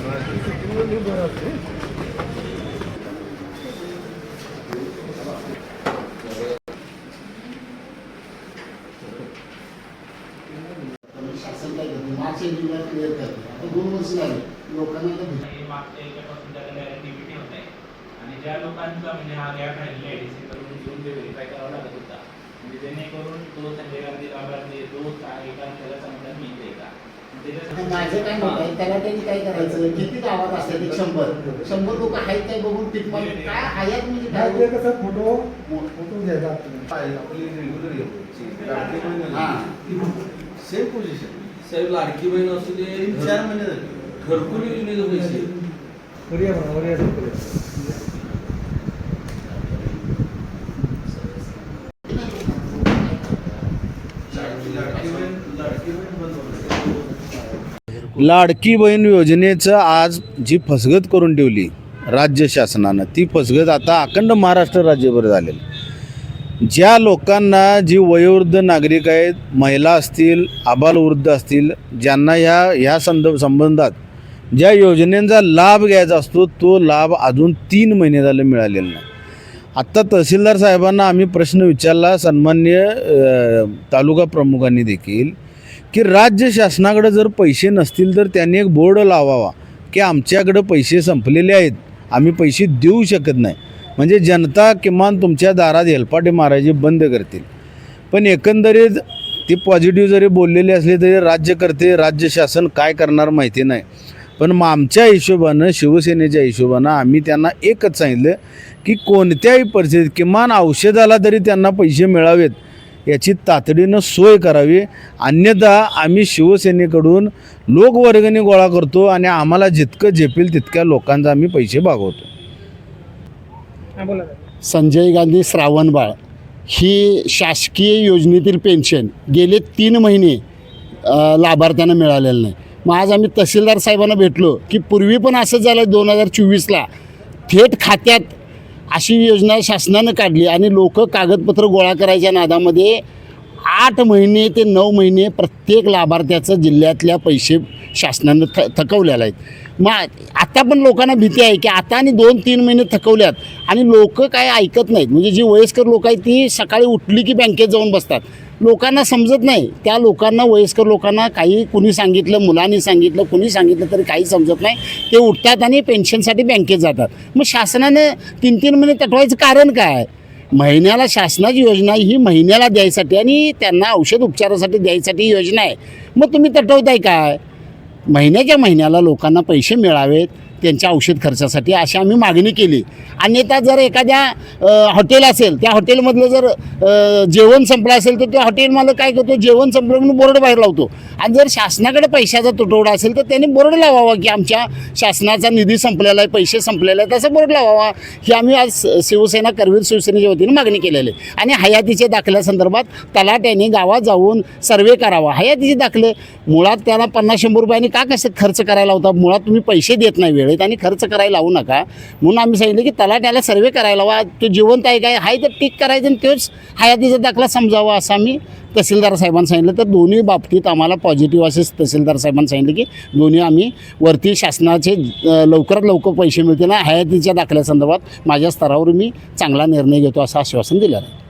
March एंडिंगला clear करते. आता 2 वर्ष झाले लोकांना मागच्या याच्यापासून त्याला डायरेक्टिव्हिटी होत आहे आणि ज्या लोकांचा म्हणजे हा गॅप राहिलेला आहे डिसेंबरमध्ये जून ते व्हेरीफाय करावा लागत होता म्हणजे जेणेकरून तो संजय गांधी लाभार्थी तो एका त्याला चांगला मिळते का. माझं काय मत आहे त्याला त्यांनी काय करायचं किती गावात असतात 100 लोक आहेत काय बघून टिक मारून काय हयात म्हणजे काय कसं फोटो घ्यायचा आपली रेग्युलर सेम पोझिशन साहेब लाडकी बहीण असू दे 4 महिने झाले घरकुल योजनेचे पैसे लाडकी बहीण योजनेचं आज जी फसगत करून ठेवली राज्य शासनानं ती फसगत आता अखंड महाराष्ट्र राज्यभर झालेली. ज्या लोकांना जी वयोवृद्ध नागरिक आहेत, महिला असतील, आबालवृद्ध असतील, ज्यांना ह्या संबंधात ज्या योजनेचा लाभ घ्यायचा असतो तो लाभ अजून 3 महिने झाले मिळालेला नाही. आत्ता तहसीलदार साहेबांना आम्ही प्रश्न विचारला सन्माननीय तालुका प्रमुखांनी देखील की राज्य शासनाकडे जर पैसे नसतील तर त्यांनी एक बोर्ड लावावा की आमच्याकडे पैसे संपलेले आहेत, आम्ही पैसे देऊ शकत नाही, म्हणजे जनता किमान तुमच्या दारात हेलपाटे मारायचे बंद करतील. पण एकंदरीत ते पॉझिटिव्ह जरी बोललेले असले तरी राज्य शासन काय करणार माहिती नाही. पण मग आमच्या हिशोबानं शिवसेनेच्या हिशोबानं आम्ही त्यांना एकच सांगितलं की कोणत्याही परिस्थितीत किमान औषधाला तरी त्यांना पैसे मिळावेत याची तातडीनं सोय करावी. अन्यथा आम्ही शिवसेनेकडून लोकवर्गणी गोळा करतो आणि आम्हाला जितकं झेपेल तितक्या लोकांचा आम्ही पैसे भागवतो. संजय गांधी श्रावणबाळ ही शासकीय योजनेतील पेन्शन गेले 3 महिने लाभार्थ्यांना मिळालेलं नाही. मग आज आम्ही तहसीलदार साहेबांना भेटलो की पूर्वी पण असंच झालं 2024ला थेट खात्यात अशी योजना शासनानं काढली आणि लोक कागदपत्र गोळा करायच्या नादामध्ये 8 महिने ते 9 महिने प्रत्येक लाभार्थ्याचं जिल्ह्यातल्या पैसे शासनानं थकवलेलं आहेत. मग आता पण लोकांना भीती आहे की आता आणि 2-3 महिने थकवल्यात आणि लोक काय ऐकत नाहीत. म्हणजे जी वयस्कर लोक आहेत ती सकाळी उठली की बँकेत जाऊन बसतात. लोकांना समजत नाही. त्या लोकांना वयस्कर लोकांना काही कुणी सांगितलं, मुलांनी सांगितलं, कुणी सांगितलं तरी काही समजत नाही. ते उठतात आणि पेन्शनसाठी बँकेत जातात. मग शासनाने 3-3 महिने तटवायचं कारण काय? महिन्याला शासनाची योजना ही महिन्याला द्यायसाठी आणि त्यांना औषध उपचारासाठी द्यायसाठी योजना आहे. मग तुम्ही तटवताय काय? महिन्याला लोकांना पैसे मिळावेत त्यांच्या औषध खर्चासाठी अशी आम्ही मागणी केली. अन्यथा जर एखाद्या हॉटेल असेल त्या हॉटेलमधलं जर जेवण संपलं असेल तर त्या हॉटेल मला काय करतो जेवण संपलं म्हणून बोर्ड बाहेर लावतो. आणि जर शासनाकडे पैशाचा तुटवडा असेल तर त्यांनी बोर्ड लावावा की आमच्या शासनाचा निधी संपलेला आहे, पैसे संपलेले आहेत असं बोर्ड लावावा. ही आम्ही आज शिवसेना करवीर शिवसेनेच्या वतीने मागणी केलेली आहे. आणि हयातीच्या दाखल्यासंदर्भात तलाट्याने गावात जाऊन सर्वे करावा. हयातीचे दाखले मुळात त्याला 50-100 रुपयांनी का कसं खर्च करायला होता? मुळात तुम्ही पैसे देत नाही वेळेत आणि खर्च करायला लावू नका म्हणून आम्ही सांगितलं की तलाट्याला सर्वे करायला हवा. तो जिवंत आहे काय आहे तर टिक करायचं आणि तोच हयातीचा दाखला समजावा असं आम्ही तहसीलदार साहेबांना सांगितलं. तर दोन्ही बाबतीत आम्हाला पॉझिटिव्ह असे तहसीलदार साहेबांना सांगितलं की दोन्ही आम्ही वरती शासनाचे लवकरात लवकर पैसे मिळतील ना हयातीच्या दाखल्यासंदर्भात माझ्या स्तरावर मी चांगला निर्णय घेतो असं आश्वासन दिलं आहे.